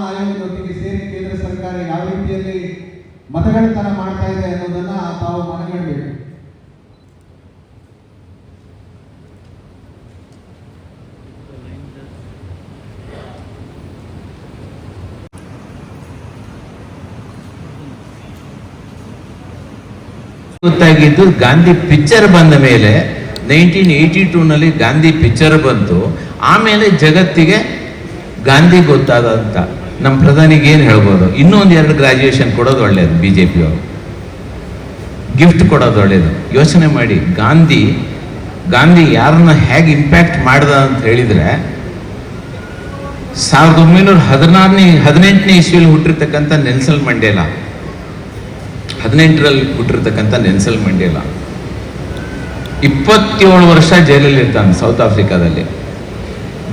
ಆಯೋಗದೊಂದಿಗೆ ಸೇರಿ ಕೇಂದ್ರ ಸರ್ಕಾರ ಯಾವ ರೀತಿಯಲ್ಲಿ ಮತಗಳ್ಳತನ ಮಾಡ್ತಾ ಇದೆ ಅನ್ನೋದನ್ನ ತಾವು ಮನಗಂಡಬೇಕು. ಗೊತ್ತಾಗಿದ್ದು ಗಾಂಧಿ ಪಿಕ್ಚರ್ ಬಂದ ಮೇಲೆ 1982ನಲ್ಲಿ ಗಾಂಧಿ ಪಿಕ್ಚರ್ ಬಂತು. ಆಮೇಲೆ ಜಗತ್ತಿಗೆ ಗಾಂಧಿ ಗೊತ್ತಾದಂತ ನಮ್ಮ ಪ್ರಧಾನಿಗೆ ಏನು ಹೇಳ್ಬೋದು, ಇನ್ನೊಂದು 2 ಗ್ರಾಜುಯೇಷನ್ ಕೊಡೋದು ಒಳ್ಳೇದು. BJP ಅವರು ಗಿಫ್ಟ್ ಕೊಡೋದು ಒಳ್ಳೇದು. ಯೋಚನೆ ಮಾಡಿ, ಗಾಂಧಿ ಯಾರನ್ನ ಹೇಗೆ ಇಂಪ್ಯಾಕ್ಟ್ ಮಾಡ್ದ ಅಂತ ಹೇಳಿದ್ರೆ 1918ನೇ ಇಸ್ವಿಯಲ್ಲಿ ಹುಟ್ಟಿರ್ತಕ್ಕಂಥ ನೆಲ್ಸನ್ ಮಂಡೇಲಾ, 18ರಲ್ಲಿ ಹುಟ್ಟಿರ್ತಕ್ಕಂಥ ನೆಲ್ಸನ್ ಮಂಡೇಲಾ 27 ವರ್ಷ ಜೈಲಲ್ಲಿ ಇರ್ತಾನೆ ಸೌತ್ ಆಫ್ರಿಕಾದಲ್ಲಿ.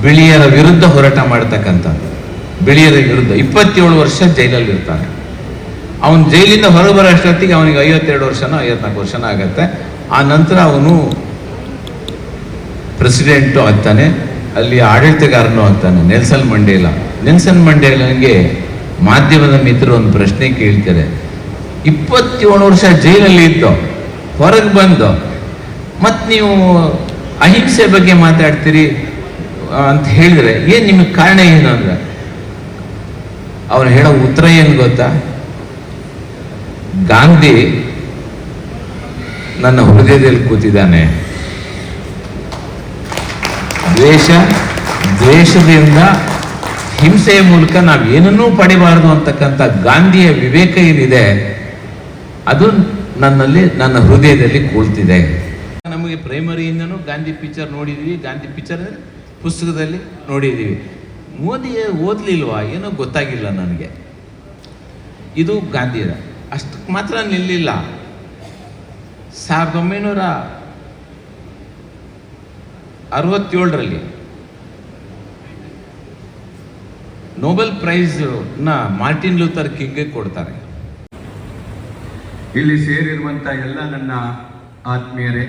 ಬಿಳಿಯರ ವಿರುದ್ಧ ಹೋರಾಟ ಮಾಡ್ತಕ್ಕಂಥದ್ದು, ಬಿಳಿಯರ ವಿರುದ್ಧ 27 ವರ್ಷ ಜೈಲಲ್ಲಿ ಇರ್ತಾನೆ. ಅವನು ಜೈಲಿಂದ ಹೊರಗೆ ಬರೋ ಅಷ್ಟೊತ್ತಿಗೆ ಅವನಿಗೆ 52 ವರ್ಷನೋ 54 ವರ್ಷನೋ ಆಗತ್ತೆ. ಆ ನಂತರ ಅವನು ಪ್ರೆಸಿಡೆಂಟು ಆಗ್ತಾನೆ, ಅಲ್ಲಿ ಆಡಳಿತಗಾರನೂ ಆಗ್ತಾನೆ. ನೆಲ್ಸನ್ ಮಂಡೇಲಾಗೆ ಮಾಧ್ಯಮದ ಮಿತ್ರರು ಒಂದು ಪ್ರಶ್ನೆ ಕೇಳ್ತಾರೆ, 27 ವರ್ಷ ಜೈಲಲ್ಲಿ ಇದ್ದು ಹೊರಗೆ ಬಂದು ಮತ್ತು ನೀವು ಅಹಿಂಸೆ ಬಗ್ಗೆ ಮಾತಾಡ್ತೀರಿ ಅಂತ ಹೇಳಿದ್ರೆ ಏನು ನಿಮಗೆ ಕಾರಣ ಏನು ಅಂದ್ರೆ ಅವ್ರು ಹೇಳೋ ಉತ್ತರ ಏನು ಗೊತ್ತಾ? ಗಾಂಧಿ ನನ್ನ ಹೃದಯದಲ್ಲಿ ಕೂತಿದ್ದಾನೆ. ದ್ವೇಷದಿಂದ ಹಿಂಸೆಯ ಮೂಲಕ ನಾವು ಏನನ್ನೂ ಪಡಿಬಾರದು ಅಂತಕ್ಕಂಥ ಗಾಂಧಿಯ ವಿವೇಕ ಏನಿದೆ ಅದು ನನ್ನ ಹೃದಯದಲ್ಲಿ ಕೂಳ್ತಿದೆ. ನಮಗೆ ಪ್ರೈಮರಿಯಿಂದನೂ ಗಾಂಧಿ ಪಿಕ್ಚರ್ ನೋಡಿದ್ವಿ, ಗಾಂಧಿ ಪಿಕ್ಚರ್ ಪುಸ್ತಕದಲ್ಲಿ ನೋಡಿದ್ದೀವಿ. ಮೋದಿ ಓದಲಿಲ್ವಾ ಏನೋ ಗೊತ್ತಾಗಿಲ್ಲ ನನಗೆ. ಇದು ಗಾಂಧಿಯ ಅಷ್ಟಕ್ಕೆ ಮಾತ್ರ ನಿಲ್ಲಿಲ್ಲ. 1967ರಲ್ಲಿ ನೊಬೆಲ್ ಪ್ರೈಸ್ನ ಮಾರ್ಟಿನ್ ಲೂಥರ್ ಕಿಂಗ್ಗೆ ಕೊಡ್ತಾರೆ. ಇಲ್ಲಿ ಸೇರಿರುವಂಥ ಎಲ್ಲ ನನ್ನ ಆತ್ಮೀಯರೇ,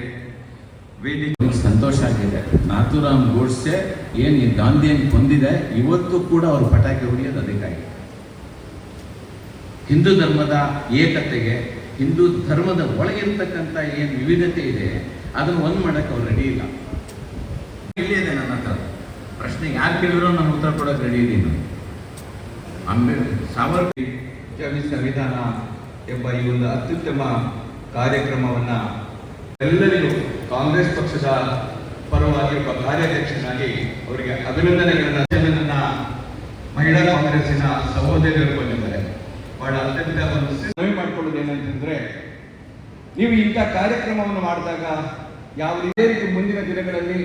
ವೇದಿಕೆ ಸಂತೋಷ ಆಗಿದೆ. ನಾಥೂರಾಮ್ ಗೋಡ್ಸೆ ಏನು ಈ ಗಾಂಧಿಯನ್ನು ಕೊಂದಿದೆ, ಇವತ್ತು ಕೂಡ ಅವರು ಪಟಾಕಿ ಹೊಡೆಯೋದು ಅದಕ್ಕಾಗಿ. ಹಿಂದೂ ಧರ್ಮದ ಏಕತೆಗೆ, ಹಿಂದೂ ಧರ್ಮದ ಒಳಗಿರ್ತಕ್ಕಂಥ ಏನು ವಿವಿಧತೆ ಇದೆ ಅದನ್ನು ಒಂದು ಮಾಡೋಕ್ಕೆ ಅವ್ರು ರೆಡಿ ಇಲ್ಲ. ಇಲ್ಲೇ ಇದೆ ನನ್ನ ಹತ್ರ ಪ್ರಶ್ನೆ, ಯಾರು ಕೇಳಿದ್ರು ನಾನು ಉತ್ತರ ಕೊಡೋಕೆ ರೆಡಿ ಇದ್ದೀನಿ. ಸಾವರ್ಕರ್ ಸಂವಿಧಾನ ಎಂಬ ಈ ಒಂದು ಅತ್ಯುತ್ತಮ ಕಾರ್ಯಕ್ರಮವನ್ನು ಎಲ್ಲರಿಗೂ ಕಾಂಗ್ರೆಸ್ ಪಕ್ಷದ ಪರವಾಗಿ ಒಬ್ಬ ಕಾರ್ಯಾಧ್ಯಕ್ಷನಾಗಿ ಅವರಿಗೆ ಅಭಿನಂದನೆಗಳನ್ನು ನನ್ನ ಮಹಿಳಾ ಕಾಂಗ್ರೆಸ್ಸಿನ ಸಹೋದರಿಯರು ಬಂದಿದ್ದಾರೆ. ಬಹಳ ಅತ್ಯಂತ ಒಂದು ಮನವಿ ಮಾಡಿಕೊಳ್ಳೋದು ಏನಂತಂದ್ರೆ, ನೀವು ಇಂಥ ಕಾರ್ಯಕ್ರಮವನ್ನು ಮಾಡಿದಾಗ ಯಾವ ರೀತಿ ಮುಂದಿನ ದಿನಗಳಲ್ಲಿ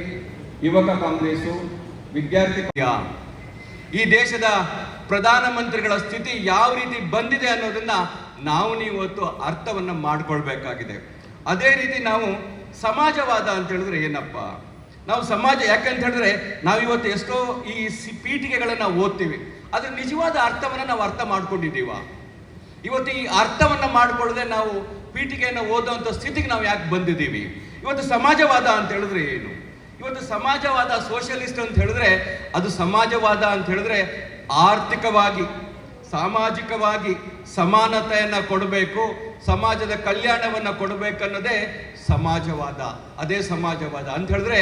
ಯುವಕ ಕಾಂಗ್ರೆಸ್ಸು, ವಿದ್ಯಾರ್ಥಿ, ಈ ದೇಶದ ಪ್ರಧಾನಮಂತ್ರಿಗಳ ಸ್ಥಿತಿ ಯಾವ ರೀತಿ ಬಂದಿದೆ ಅನ್ನೋದನ್ನ ನಾವು ಇವತ್ತು ಅರ್ಥವನ್ನ ಮಾಡ್ಕೊಳ್ಬೇಕಾಗಿದೆ. ಅದೇ ರೀತಿ ನಾವು ಸಮಾಜವಾದ ಅಂತ ಹೇಳಿದ್ರೆ ಏನಪ್ಪ, ನಾವು ಸಮಾಜ ಯಾಕಂತ ಹೇಳಿದ್ರೆ ನಾವಿವತ್ತು ಎಷ್ಟೋ ಈ ಪೀಠಿಕೆಗಳನ್ನು ಓದ್ತೀವಿ, ಅದ್ರ ನಿಜವಾದ ಅರ್ಥವನ್ನು ನಾವು ಅರ್ಥ ಮಾಡ್ಕೊಂಡಿದ್ದೀವ? ಇವತ್ತು ಈ ಅರ್ಥವನ್ನು ಮಾಡಿಕೊಳ್ಳದೆ ನಾವು ಪೀಠಿಕೆಯನ್ನು ಓದುವಂಥ ಸ್ಥಿತಿಗೆ ನಾವು ಯಾಕೆ ಬಂದಿದ್ದೀವಿ? ಇವತ್ತು ಸಮಾಜವಾದ ಅಂತ ಹೇಳಿದ್ರೆ ಏನು? ಇವತ್ತು ಸಮಾಜವಾದ, ಸೋಷಿಯಲಿಸ್ಟ್ ಅಂತ ಹೇಳಿದ್ರೆ ಅದು ಸಮಾಜವಾದ ಅಂತ ಹೇಳಿದ್ರೆ ಆರ್ಥಿಕವಾಗಿ, ಸಾಮಾಜಿಕವಾಗಿ ಸಮಾನತೆಯನ್ನು ಕೊಡಬೇಕು, ಸಮಾಜದ ಕಲ್ಯಾಣವನ್ನು ಕೊಡಬೇಕನ್ನೋದೇ ಸಮಾಜವಾದ. ಅದೇ ಸಮಾಜವಾದ ಅಂತ ಹೇಳಿದ್ರೆ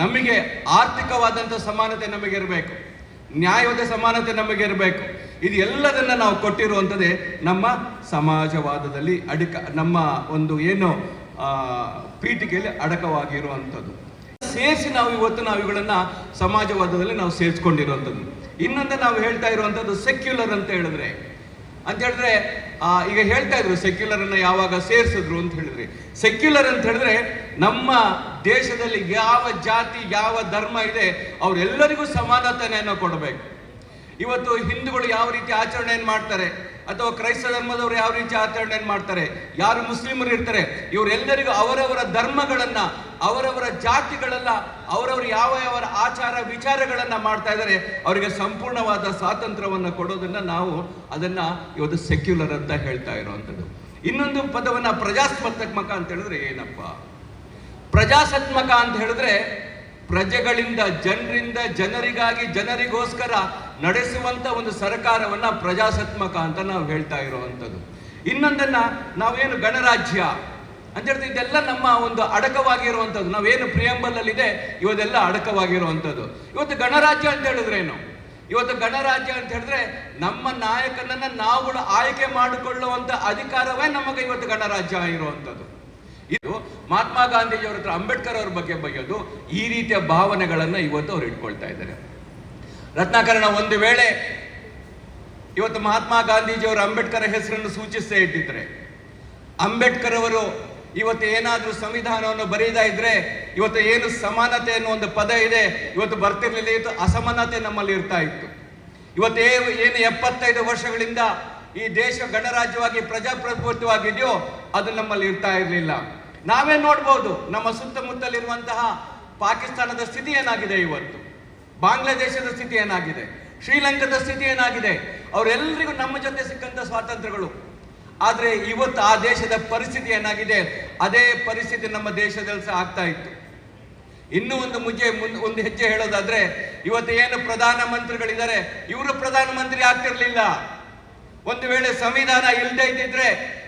ನಮಗೆ ಆರ್ಥಿಕವಾದಂಥ ಸಮಾನತೆ ನಮಗಿರಬೇಕು, ನ್ಯಾಯವಾದ ಸಮಾನತೆ ನಮಗಿರಬೇಕು. ಇದು ಎಲ್ಲದನ್ನ ನಾವು ಕೊಟ್ಟಿರುವಂಥದ್ದೇ ನಮ್ಮ ಸಮಾಜವಾದದಲ್ಲಿ ನಮ್ಮ ಒಂದು ಏನು ಪೀಠಿಕೆಯಲ್ಲಿ ಅಡಕವಾಗಿರುವಂಥದ್ದು. ಸೇರಿಸಿ ನಾವು ಇವುಗಳನ್ನ ಸಮಾಜವಾದದಲ್ಲಿ ನಾವು ಸೇರಿಸ್ಕೊಂಡಿರುವಂಥದ್ದು. ಇನ್ನೊಂದು ನಾವು ಹೇಳ್ತಾ ಇರುವಂಥದ್ದು ಸೆಕ್ಯುಲರ್ ಅಂತ ಹೇಳಿದ್ರೆ ಈಗ ಹೇಳ್ತಾ ಇದ್ರು ಸೆಕ್ಯುಲರ್ ಅನ್ನ ಯಾವಾಗ ಸೇರಿಸಿದ್ರು ಅಂತ ಹೇಳಿದ್ರೆ, ಸೆಕ್ಯುಲರ್ ಅಂತ ಹೇಳಿದ್ರೆ ನಮ್ಮ ದೇಶದಲ್ಲಿ ಯಾವ ಜಾತಿ ಯಾವ ಧರ್ಮ ಇದೆ ಅವರೆಲ್ಲರಿಗೂ ಸಮಾನತೆಯನ್ನು ಕೊಡಬೇಕು. ಇವತ್ತು ಹಿಂದೂಗಳು ಯಾವ ರೀತಿ ಆಚರಣೆಯನ್ನು ಮಾಡ್ತಾರೆ ಅಥವಾ ಕ್ರೈಸ್ತ ಧರ್ಮದವರು ಯಾವ ರೀತಿ ಆಚರಣೆಯನ್ನು ಮಾಡ್ತಾರೆ, ಯಾರು ಮುಸ್ಲಿಮರು ಇರ್ತಾರೆ, ಇವರೆಲ್ಲರಿಗೂ ಅವರವರ ಧರ್ಮಗಳನ್ನ, ಅವರವರ ಜಾತಿಗಳೆಲ್ಲ ಅವರವರು ಯಾವ ಆಚಾರ ವಿಚಾರಗಳನ್ನ ಮಾಡ್ತಾ ಇದ್ದಾರೆ, ಅವರಿಗೆ ಸಂಪೂರ್ಣವಾದ ಸ್ವಾತಂತ್ರ್ಯವನ್ನು ಕೊಡೋದನ್ನ ನಾವು ಅದನ್ನ ಇವತ್ತು ಸೆಕ್ಯುಲರ್ ಅಂತ ಹೇಳ್ತಾ ಇರುವಂಥದ್ದು. ಇನ್ನೊಂದು ಪದವನ್ನ ಪ್ರಜಾಸತ್ತಾತ್ಮಕ ಅಂತ ಹೇಳಿದ್ರೆ ಏನಪ್ಪ? ಪ್ರಜಾಸತ್ತಾತ್ಮಕ ಅಂತ ಹೇಳಿದ್ರೆ ಪ್ರಜೆಗಳಿಂದ, ಜನರಿಂದ, ಜನರಿಗಾಗಿ, ಜನರಿಗೋಸ್ಕರ ನಡೆಸುವಂತ ಒಂದು ಸರ್ಕಾರವನ್ನ ಪ್ರಜಾಸತ್ತಾತ್ಮಕ ಅಂತ ನಾವು ಹೇಳ್ತಾ ಇರುವಂಥದ್ದು. ಇನ್ನೊಂದನ್ನ ನಾವೇನು ಗಣರಾಜ್ಯ ಅಂತ ಹೇಳ್ತೀವಿ, ಇದೆಲ್ಲ ನಮ್ಮ ಒಂದು ಅಡಕವಾಗಿರುವಂಥದ್ದು. ನಾವೇನು ಪ್ರಿಯಂಬಲ್ ಅಲ್ಲಿ ಇದೆ ಇವತ್ತೆಲ್ಲ ಅಡಕವಾಗಿರುವಂಥದ್ದು. ಇವತ್ತು ಗಣರಾಜ್ಯ ಅಂತ ಹೇಳಿದ್ರೇನು? ಇವತ್ತು ಗಣರಾಜ್ಯ ಅಂತ ಹೇಳಿದ್ರೆ ನಮ್ಮ ನಾಯಕನನ್ನ ನಾವುಗಳು ಆಯ್ಕೆ ಮಾಡಿಕೊಳ್ಳುವಂತ ಅಧಿಕಾರವೇ ನಮಗೆ ಇವತ್ತು ಗಣರಾಜ್ಯ ಇರುವಂಥದ್ದು. ಇದು ಮಹಾತ್ಮ ಗಾಂಧೀಜಿಯವರ ಹತ್ರ ಅಂಬೇಡ್ಕರ್ ಅವ್ರ ಬಗ್ಗೆ ಬೈಯೋದು, ಈ ರೀತಿಯ ಭಾವನೆಗಳನ್ನ ಇವತ್ತು ಅವ್ರು ಇಟ್ಕೊಳ್ತಾ ಇದ್ದಾರೆ. ರತ್ನಾಕರಣ ಒಂದು ವೇಳೆ ಇವತ್ತು ಮಹಾತ್ಮ ಗಾಂಧೀಜಿಯವರು ಅಂಬೇಡ್ಕರ್ ಹೆಸರನ್ನು ಸೂಚಿಸೇ ಇಟ್ಟಿದ್ರೆ, ಅಂಬೇಡ್ಕರ್ ಅವರು ಇವತ್ತು ಏನಾದ್ರೂ ಸಂವಿಧಾನವನ್ನು ಬರೀತಾ ಇದ್ರೆ ಇವತ್ತು ಏನು ಸಮಾನತೆ ಅನ್ನೋ ಒಂದು ಪದ ಇದೆ ಇವತ್ತು ಬರ್ತಿರ್ಲಿಲ್ಲ. ಇವತ್ತು ಅಸಮಾನತೆ ನಮ್ಮಲ್ಲಿ ಇರ್ತಾ ಇತ್ತು. ಇವತ್ತು ಏನು 75 ವರ್ಷಗಳಿಂದ ಈ ದೇಶ ಗಣರಾಜ್ಯವಾಗಿ ಪ್ರಜಾಪ್ರಭುತ್ವವಾಗಿದೆಯೋ ಅದು ನಮ್ಮಲ್ಲಿ ಇರ್ತಾ ಇರಲಿಲ್ಲ. ನಾವೇ ನೋಡ್ಬೋದು ನಮ್ಮ ಸುತ್ತಮುತ್ತಲಿರುವಂತಹ ಪಾಕಿಸ್ತಾನದ ಸ್ಥಿತಿ ಏನಾಗಿದೆ, ಇವತ್ತು ಬಾಂಗ್ಲಾದೇಶದ ಸ್ಥಿತಿ ಏನಾಗಿದೆ, ಶ್ರೀಲಂಕಾದ ಸ್ಥಿತಿ ಏನಾಗಿದೆ. ಅವರೆಲ್ಲರಿಗೂ ನಮ್ಮ ಜೊತೆ ಸಿಕ್ಕಂತ ಸ್ವಾತಂತ್ರ್ಯಗಳು. ಆದ್ರೆ ಇವತ್ತು ಆ ದೇಶದ ಪರಿಸ್ಥಿತಿ ಏನಾಗಿದೆ, ಅದೇ ಪರಿಸ್ಥಿತಿ ನಮ್ಮ ದೇಶದಲ್ಲಿ ಸಹ ಆಗ್ತಾ ಇತ್ತು. ಇನ್ನೂ ಒಂದು ಹೆಜ್ಜೆ ಹೇಳೋದಾದ್ರೆ, ಇವತ್ತು ಏನು ಪ್ರಧಾನ ಮಂತ್ರಿಗಳಿದ್ದಾರೆ ಇವರು ಪ್ರಧಾನಮಂತ್ರಿ ಆಗ್ತಿರ್ಲಿಲ್ಲ. ಒಂದು ವೇಳೆ ಸಂವಿಧಾನ ಇಲ್ಲದೆ ಇದ್ದಿದ್ರೆ,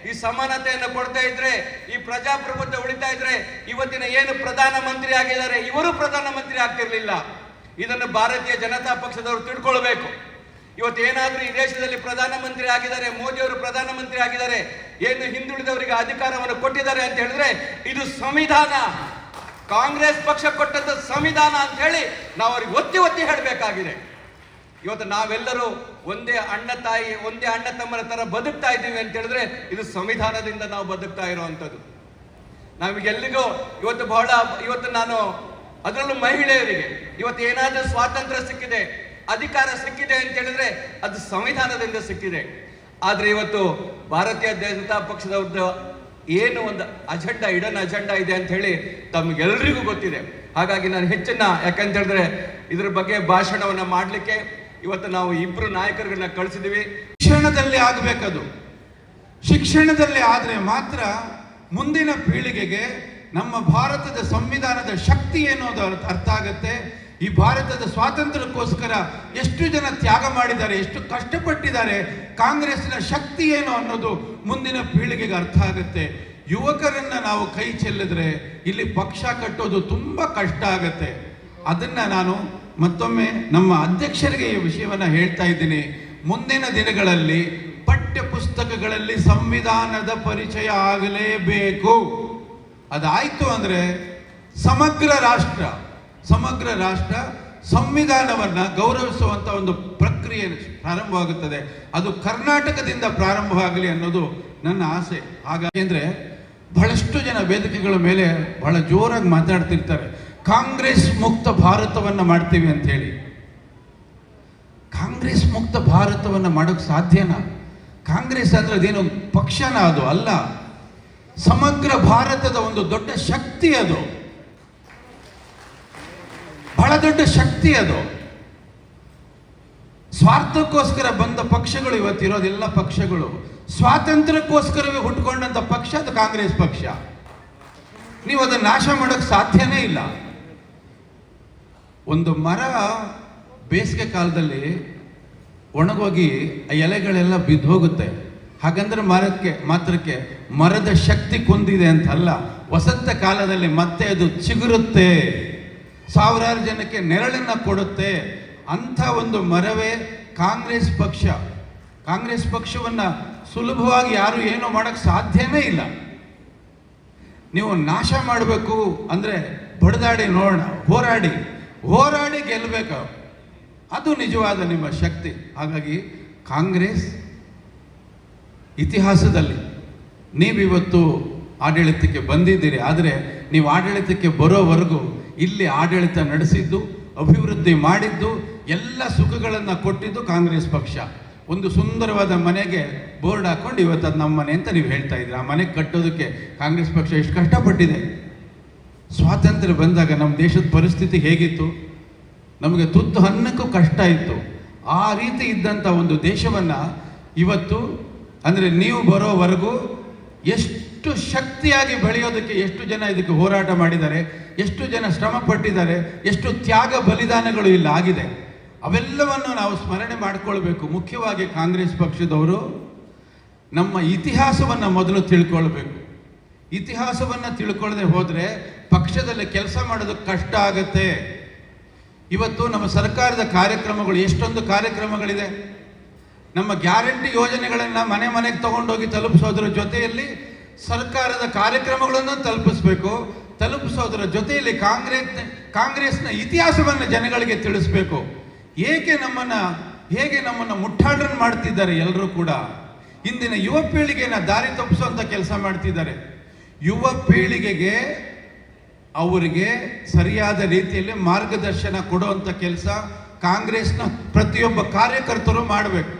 ಈ ಸಮಾನತೆಯನ್ನು ಕೊಡ್ತಾ ಇದ್ರೆ, ಈ ಪ್ರಜಾಪ್ರಭುತ್ವ ಉಳಿತಾ ಇದ್ರೆ ಇವತ್ತಿನ ಏನು ಪ್ರಧಾನ ಮಂತ್ರಿ ಆಗಿದ್ದಾರೆ ಇವರು ಪ್ರಧಾನಮಂತ್ರಿ ಆಗ್ತಿರ್ಲಿಲ್ಲ. ಇದನ್ನು ಭಾರತೀಯ ಜನತಾ ಪಕ್ಷದವರು ತಿಳ್ಕೊಳ್ಬೇಕು. ಇವತ್ತು ಏನಾದ್ರೂ ಈ ದೇಶದಲ್ಲಿ ಪ್ರಧಾನಮಂತ್ರಿ ಆಗಿದ್ದಾರೆ, ಮೋದಿ ಅವರು ಪ್ರಧಾನಮಂತ್ರಿ ಆಗಿದ್ದಾರೆ, ಏನು ಹಿಂದುಳಿದವರಿಗೆ ಅಧಿಕಾರವನ್ನು ಕೊಟ್ಟಿದ್ದಾರೆ ಅಂತ ಹೇಳಿದ್ರೆ ಇದು ಸಂವಿಧಾನ, ಕಾಂಗ್ರೆಸ್ ಪಕ್ಷ ಕೊಟ್ಟದ್ದು ಸಂವಿಧಾನ ಅಂತ ಹೇಳಿ ನಾವು ಅವ್ರಿಗೆ ಒತ್ತಿ ಒತ್ತಿ ಹೇಳಬೇಕಾಗಿದೆ. ಇವತ್ತು ನಾವೆಲ್ಲರೂ ಒಂದೇ ಅಣ್ಣ ತಾಯಿ, ಒಂದೇ ಅಣ್ಣ ತಮ್ಮರ ತರ ಬದುಕ್ತಾ ಇದ್ದೀವಿ ಅಂತ ಹೇಳಿದ್ರೆ ಇದು ಸಂವಿಧಾನದಿಂದ ನಾವು ಬದುಕ್ತಾ ಇರುವಂತದ್ದು. ನಮಗೆಲ್ಲಿಗೂ ಇವತ್ತು ನಾನು ಅದರಲ್ಲೂ ಮಹಿಳೆಯರಿಗೆ ಇವತ್ತು ಏನಾದ್ರೂ ಸ್ವಾತಂತ್ರ್ಯ ಸಿಕ್ಕಿದೆ, ಅಧಿಕಾರ ಸಿಕ್ಕಿದೆ ಅಂತ ಹೇಳಿದ್ರೆ ಅದು ಸಂವಿಧಾನದಿಂದ ಸಿಕ್ಕಿದೆ. ಆದ್ರೆ ಇವತ್ತು ಭಾರತೀಯ ಜನತಾ ಪಕ್ಷದವ್ರದ್ದು ಏನು ಒಂದು ಅಜೆಂಡಾ, ಇಡನ್ ಅಜೆಂಡಾ ಇದೆ ಅಂತ ಹೇಳಿ ತಮ್ಗೆಲ್ರಿಗೂ ಗೊತ್ತಿದೆ. ಹಾಗಾಗಿ ನಾನು ಯಾಕಂತ ಹೇಳಿದ್ರೆ ಇದ್ರ ಬಗ್ಗೆ ಭಾಷಣವನ್ನ ಮಾಡ್ಲಿಕ್ಕೆ ಇವತ್ತು ನಾವು ಇಬ್ರು ನಾಯಕರನ್ನ ಕಳಿಸಿದೀವಿ. ಶಿಕ್ಷಣದಲ್ಲಿ ಆಗಬೇಕದು. ಶಿಕ್ಷಣದಲ್ಲಿ ಆದ್ರೆ ಮಾತ್ರ ಮುಂದಿನ ಪೀಳಿಗೆಗೆ ನಮ್ಮ ಭಾರತದ ಸಂವಿಧಾನದ ಶಕ್ತಿ ಏನೋದು ಅರ್ಥ ಆಗುತ್ತೆ. ಈ ಭಾರತದ ಸ್ವಾತಂತ್ರ್ಯಕ್ಕೋಸ್ಕರ ಎಷ್ಟು ಜನ ತ್ಯಾಗ ಮಾಡಿದ್ದಾರೆ, ಎಷ್ಟು ಕಷ್ಟಪಟ್ಟಿದ್ದಾರೆ, ಕಾಂಗ್ರೆಸ್ನ ಶಕ್ತಿ ಏನು ಅನ್ನೋದು ಮುಂದಿನ ಪೀಳಿಗೆಗೆ ಅರ್ಥ ಆಗುತ್ತೆ. ಯುವಕರನ್ನ ನಾವು ಕೈ ಚೆಲ್ಲಿದ್ರೆ ಇಲ್ಲಿ ಪಕ್ಷ ಕಟ್ಟೋದು ತುಂಬಾ ಕಷ್ಟ ಆಗತ್ತೆ. ಅದನ್ನ ನಾನು ಮತ್ತೊಮ್ಮೆ ನಮ್ಮ ಅಧ್ಯಕ್ಷರಿಗೆ ಈ ವಿಷಯವನ್ನ ಹೇಳ್ತಾ ಇದ್ದೀನಿ. ಮುಂದಿನ ದಿನಗಳಲ್ಲಿ ಪಠ್ಯ ಪುಸ್ತಕಗಳಲ್ಲಿ ಸಂವಿಧಾನದ ಪರಿಚಯ ಆಗಲೇಬೇಕು. ಅದಾಯ್ತು ಅಂದ್ರೆ ಸಮಗ್ರ ರಾಷ್ಟ್ರ ಸಂವಿಧಾನವನ್ನ ಗೌರವಿಸುವಂತ ಒಂದು ಪ್ರಕ್ರಿಯೆ ಪ್ರಾರಂಭವಾಗುತ್ತದೆ. ಅದು ಕರ್ನಾಟಕದಿಂದ ಪ್ರಾರಂಭವಾಗಲಿ ಅನ್ನೋದು ನನ್ನ ಆಸೆ. ಹಾಗಾಗಿ ಅಂದ್ರೆ ಬಹಳಷ್ಟು ಜನ ವೇದಿಕೆಗಳ ಮೇಲೆ ಬಹಳ ಜೋರಾಗಿ ಮಾತಾಡ್ತಿರ್ತಾರೆ, ಕಾಂಗ್ರೆಸ್ ಮುಕ್ತ ಭಾರತವನ್ನ ಮಾಡ್ತೀವಿ ಅಂತ ಹೇಳಿ. ಕಾಂಗ್ರೆಸ್ ಮುಕ್ತ ಭಾರತವನ್ನ ಮಾಡೋಕ್ ಸಾಧ್ಯನಾ? ಕಾಂಗ್ರೆಸ್ ಅಂದ್ರೆ ಅದೇನು ಪಕ್ಷನ? ಅದು ಅಲ್ಲ, ಸಮಗ್ರ ಭಾರತದ ಒಂದು ದೊಡ್ಡ ಶಕ್ತಿ. ಅದು ಬಹಳ ದೊಡ್ಡ ಶಕ್ತಿ. ಅದು ಸ್ವಾರ್ಥಕ್ಕೋಸ್ಕರ ಬಂದ ಪಕ್ಷಗಳು ಇವತ್ತಿರೋದೆಲ್ಲ ಪಕ್ಷಗಳು ಸ್ವಾತಂತ್ರ್ಯಕ್ಕೋಸ್ಕರವೇ ಹುಟ್ಟುಕೊಂಡಂತ ಪಕ್ಷ ಅದು ಕಾಂಗ್ರೆಸ್ ಪಕ್ಷ. ನೀವು ಅದನ್ನ ನಾಶ ಮಾಡೋಕ್ ಸಾಧ್ಯನೇ ಇಲ್ಲ. ಒಂದು ಮರ ಬೇಸಿಗೆ ಕಾಲದಲ್ಲಿ ಒಣಗೋಗಿ ಆ ಎಲೆಗಳೆಲ್ಲ ಬಿದ್ದು ಹೋಗುತ್ತೆ. ಹಾಗಂದ್ರೆ ಮಾತ್ರಕ್ಕೆ ಮರದ ಶಕ್ತಿ ಕುಂದಿದೆ ಅಂತ ಅಲ್ಲ. ವಸಂತ ಕಾಲದಲ್ಲಿ ಮತ್ತೆ ಅದು ಚಿಗುರುತ್ತೆ, ಸಾವಿರಾರು ಜನಕ್ಕೆ ನೆರಳನ್ನ ಕೊಡುತ್ತೆ. ಅಂಥ ಒಂದು ಮರವೇ ಕಾಂಗ್ರೆಸ್ ಪಕ್ಷ. ಕಾಂಗ್ರೆಸ್ ಪಕ್ಷವನ್ನ ಸುಲಭವಾಗಿ ಯಾರು ಏನೋ ಮಾಡಕ್ ಸಾಧ್ಯನೇ ಇಲ್ಲ. ನೀವು ನಾಶ ಮಾಡಬೇಕು ಅಂದ್ರೆ ಬಡದಾಡಿ ನೋಡೋಣ, ಹೋರಾಡಿ ಗೆಲ್ಲಬೇಕು. ಅದು ನಿಜವಾದ ನಿಮ್ಮ ಶಕ್ತಿ. ಹಾಗಾಗಿ ಕಾಂಗ್ರೆಸ್ ಇತಿಹಾಸದಲ್ಲಿ ನೀವಿವತ್ತು ಆಡಳಿತಕ್ಕೆ ಬಂದಿದ್ದೀರಿ. ಆದರೆ ನೀವು ಆಡಳಿತಕ್ಕೆ ಬರೋವರೆಗೂ ಇಲ್ಲಿ ಆಡಳಿತ ನಡೆಸಿದ್ದು, ಅಭಿವೃದ್ಧಿ ಮಾಡಿದ್ದು, ಎಲ್ಲ ಸುಖಗಳನ್ನು ಕೊಟ್ಟಿದ್ದು ಕಾಂಗ್ರೆಸ್ ಪಕ್ಷ. ಒಂದು ಸುಂದರವಾದ ಮನೆಗೆ ಬೋರ್ಡ್ ಹಾಕೊಂಡು ಇವತ್ತು ಅದು ನಮ್ಮ ಮನೆ ಅಂತ ನೀವು ಹೇಳ್ತಾ ಇದ್ದೀರಿ. ಆ ಮನೆ ಕಟ್ಟೋದಕ್ಕೆ ಕಾಂಗ್ರೆಸ್ ಪಕ್ಷ ಎಷ್ಟು ಕಷ್ಟಪಟ್ಟಿದೆ. ಸ್ವಾತಂತ್ರ್ಯ ಬಂದಾಗ ನಮ್ಮ ದೇಶದ ಪರಿಸ್ಥಿತಿ ಹೇಗಿತ್ತು? ನಮಗೆ ತುತ್ತು ಅನ್ನಕ್ಕೂ ಕಷ್ಟ ಇತ್ತು. ಆ ರೀತಿ ಇದ್ದಂಥ ಒಂದು ದೇಶವನ್ನು ಇವತ್ತು ಅಂದರೆ ನೀವು ಬರೋವರೆಗೂ ಎಷ್ಟು ಎಷ್ಟು ಶಕ್ತಿಯಾಗಿ ಬೆಳೆಯೋದಕ್ಕೆ ಎಷ್ಟು ಜನ ಇದಕ್ಕೆ ಹೋರಾಟ ಮಾಡಿದ್ದಾರೆ, ಎಷ್ಟು ಜನ ಶ್ರಮ ಪಟ್ಟಿದ್ದಾರೆ, ಎಷ್ಟು ತ್ಯಾಗ ಬಲಿದಾನಗಳು ಇಲ್ಲಿ ಆಗಿದೆ. ಅವೆಲ್ಲವನ್ನು ನಾವು ಸ್ಮರಣೆ ಮಾಡಿಕೊಳ್ಬೇಕು. ಮುಖ್ಯವಾಗಿ ಕಾಂಗ್ರೆಸ್ ಪಕ್ಷದವರು ನಮ್ಮ ಇತಿಹಾಸವನ್ನು ಮೊದಲು ತಿಳ್ಕೊಳ್ಬೇಕು. ಇತಿಹಾಸವನ್ನು ತಿಳ್ಕೊಳ್ಳದೆ ಹೋದರೆ ಪಕ್ಷದಲ್ಲಿ ಕೆಲಸ ಮಾಡೋದಕ್ಕೆ ಕಷ್ಟ ಆಗತ್ತೆ. ಇವತ್ತು ನಮ್ಮ ಸರ್ಕಾರದ ಕಾರ್ಯಕ್ರಮಗಳು, ಎಷ್ಟೊಂದು ಕಾರ್ಯಕ್ರಮಗಳಿದೆ. ನಮ್ಮ ಗ್ಯಾರಂಟಿ ಯೋಜನೆಗಳನ್ನು ಮನೆ ಮನೆಗೆ ತಗೊಂಡೋಗಿ ತಲುಪಿಸೋದ್ರ ಜೊತೆಯಲ್ಲಿ ಸರ್ಕಾರದ ಕಾರ್ಯಕ್ರಮಗಳನ್ನು ತಲುಪಿಸೋದ್ರ ಜೊತೆಯಲ್ಲಿ ಕಾಂಗ್ರೆಸ್ನ ಇತಿಹಾಸವನ್ನು ಜನಗಳಿಗೆ ತಿಳಿಸ್ಬೇಕು. ಹೇಗೆ ನಮ್ಮನ್ನು ಮುಟ್ಟಾಡ್ರನ್ ಮಾಡ್ತಿದ್ದಾರೆ ಎಲ್ಲರೂ ಕೂಡ. ಇಂದಿನ ಯುವ ಪೀಳಿಗೆನ ದಾರಿ ತಪ್ಪಿಸುವಂತ ಕೆಲಸ ಮಾಡ್ತಿದ್ದಾರೆ. ಯುವ ಪೀಳಿಗೆಗೆ ಅವರಿಗೆ ಸರಿಯಾದ ರೀತಿಯಲ್ಲಿ ಮಾರ್ಗದರ್ಶನ ಕೊಡುವಂತ ಕೆಲಸ ಕಾಂಗ್ರೆಸ್ನ ಪ್ರತಿಯೊಬ್ಬ ಕಾರ್ಯಕರ್ತರು ಮಾಡಬೇಕು.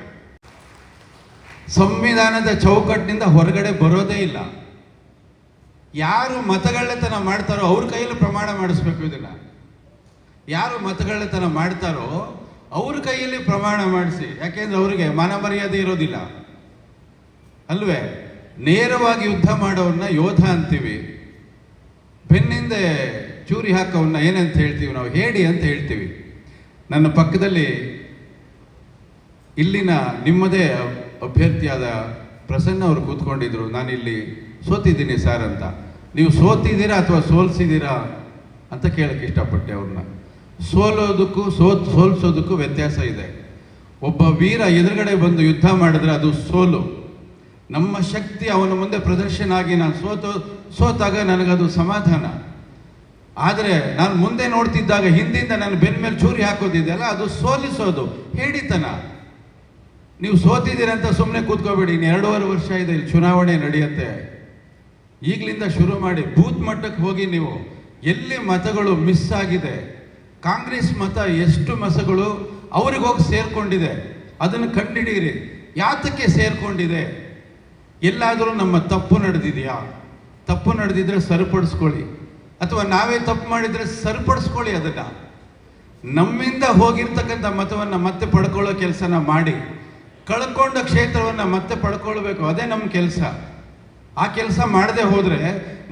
ಸಂವಿಧಾನದ ಚೌಕಟ್ಟಿನಿಂದ ಹೊರಗಡೆ ಬರೋದೇ ಇಲ್ಲ. ಯಾರು ಮತಗಳ್ಳತನ ಮಾಡ್ತಾರೋ ಅವ್ರ ಕೈಯಲ್ಲಿ ಪ್ರಮಾಣ ಮಾಡಿಸ್ಬೇಕು. ಇದನ್ನ ಯಾರು ಮತಗಳ್ಳತನ ಮಾಡ್ತಾರೋ ಅವ್ರ ಕೈಯಲ್ಲಿ ಪ್ರಮಾಣ ಮಾಡಿಸಿ. ಯಾಕೆಂದ್ರೆ ಅವರಿಗೆ ಮಾನ ಮರ್ಯಾದೆ ಇರೋದಿಲ್ಲ ಅಲ್ವೇ. ನೇರವಾಗಿ ಯುದ್ಧ ಮಾಡೋವನ್ನ ಯೋಧ ಅಂತೀವಿ, ಬೆನ್ನಿಂದೆ ಚೂರಿ ಹಾಕೋವನ್ನ ಏನಂತ ಹೇಳ್ತೀವಿ ನಾವು? ಹೇಡಿ ಅಂತ ಹೇಳ್ತೀವಿ. ನನ್ನ ಪಕ್ಕದಲ್ಲಿ ಇಲ್ಲಿನ ನಿಮ್ಮದೇ ಅಭ್ಯರ್ಥಿಯಾದ ಪ್ರಸನ್ನ ಅವರು ಕೂತ್ಕೊಂಡಿದ್ರು. ನಾನಿಲ್ಲಿ ಸೋತಿದ್ದೀನಿ ಸರ್ ಅಂತ. ನೀವು ಸೋತಿದ್ದೀರಾ ಅಥವಾ ಸೋಲ್ಸಿದ್ದೀರಾ ಅಂತ ಕೇಳಕ್ಕೆ ಇಷ್ಟಪಟ್ಟೆ ಅವ್ರನ್ನ. ಸೋಲೋದಕ್ಕೂ ಸೋಲ್ಸೋದಕ್ಕೂ ವ್ಯತ್ಯಾಸ ಇದೆ. ಒಬ್ಬ ವೀರ ಎದುರುಗಡೆ ಬಂದು ಯುದ್ಧ ಮಾಡಿದ್ರೆ ಅದು ಸೋಲು. ನಮ್ಮ ಶಕ್ತಿ ಅವನ ಮುಂದೆ ಪ್ರದರ್ಶನ ಆಗಿ ನಾನು ಸೋತಾಗ ನನಗದು ಸಮಾಧಾನ. ಆದರೆ ನಾನು ಮುಂದೆ ನೋಡ್ತಿದ್ದಾಗ ಹಿಂದಿಂದ ನನ್ನ ಬೆನ್ನ ಮೇಲೆ ಚೂರಿ ಹಾಕೋದಿದೆಯಲ್ಲ, ಅದು ಸೋಲಿಸೋದು, ಹೇಡಿತನ. ನೀವು ಸೋತಿದ್ದೀರಂತ ಸುಮ್ಮನೆ ಕೂತ್ಕೋಬೇಡಿ. ಇನ್ನು 2.5 ವರ್ಷ ಇದೆ, ಇಲ್ಲಿ ಚುನಾವಣೆ ನಡೆಯುತ್ತೆ. ಈಗಲಿಂದ ಶುರು ಮಾಡಿ ಬೂತ್ ಮಟ್ಟಕ್ಕೆ ಹೋಗಿ ನೀವು ಎಲ್ಲಿ ಮತಗಳು ಮಿಸ್ ಆಗಿದೆ, ಕಾಂಗ್ರೆಸ್ ಮತ ಎಷ್ಟು ಮತಗಳು ಅವ್ರಿಗೆ ಹೋಗಿ ಸೇರ್ಕೊಂಡಿದೆ ಅದನ್ನು ಕಂಡುಹಿಡಿಯಿರಿ. ಯಾತಕ್ಕೆ ಸೇರ್ಕೊಂಡಿದೆ? ಎಲ್ಲಾದರೂ ನಮ್ಮ ತಪ್ಪು ನಡೆದಿದೆಯಾ? ತಪ್ಪು ನಡೆದಿದ್ರೆ ಸರಿಪಡಿಸ್ಕೊಳ್ಳಿ, ಅಥವಾ ನಾವೇ ತಪ್ಪು ಮಾಡಿದ್ರೆ ಸರಿಪಡಿಸ್ಕೊಳ್ಳಿ. ಅದನ್ನ ನಮ್ಮಿಂದ ಹೋಗಿರ್ತಕ್ಕಂಥ ಮತವನ್ನು ಮತ್ತೆ ಪಡ್ಕೊಳ್ಳೋ ಕೆಲಸನ ಮಾಡಿ, ಕಳ್ಕೊಂಡ ಕ್ಷೇತ್ರವನ್ನು ಮತ್ತೆ ಪಡ್ಕೊಳ್ಬೇಕು. ಅದೇ ನಮ್ಮ ಕೆಲಸ. ಆ ಕೆಲಸ ಮಾಡದೆ ಹೋದ್ರೆ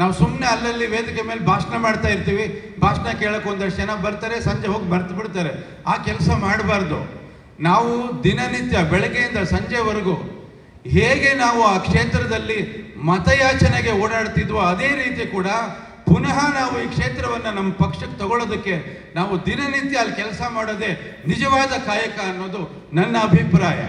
ನಾವು ಸುಮ್ಮನೆ ಅಲ್ಲಲ್ಲಿ ವೇದಿಕೆ ಮೇಲೆ ಭಾಷಣ ಮಾಡ್ತಾ ಇರ್ತೀವಿ. ಭಾಷಣ ಕೇಳಕ್ಕೆ ಒಂದಷ್ಟು ಜನ ಬರ್ತಾರೆ, ಸಂಜೆ ಹೋಗಿ ಬರ್ತು ಬಿಡ್ತಾರೆ. ಆ ಕೆಲಸ ಮಾಡಬಾರ್ದು. ನಾವು ದಿನನಿತ್ಯ ಬೆಳಗ್ಗೆಯಿಂದ ಸಂಜೆವರೆಗೂ ಹೇಗೆ ನಾವು ಆ ಕ್ಷೇತ್ರದಲ್ಲಿ ಮತಯಾಚನೆಗೆ ಓಡಾಡ್ತಿದ್ವೋ ಅದೇ ರೀತಿ ಕೂಡ ಪುನಃ ನಾವು ಈ ಕ್ಷೇತ್ರವನ್ನು ನಮ್ಮ ಪಕ್ಷಕ್ಕೆ ತಗೊಳ್ಳೋದಕ್ಕೆ ನಾವು ದಿನನಿತ್ಯ ಅಲ್ಲಿ ಕೆಲಸ ಮಾಡೋದೇ ನಿಜವಾದ ಕಾಯಕ ಅನ್ನೋದು ನನ್ನ ಅಭಿಪ್ರಾಯ.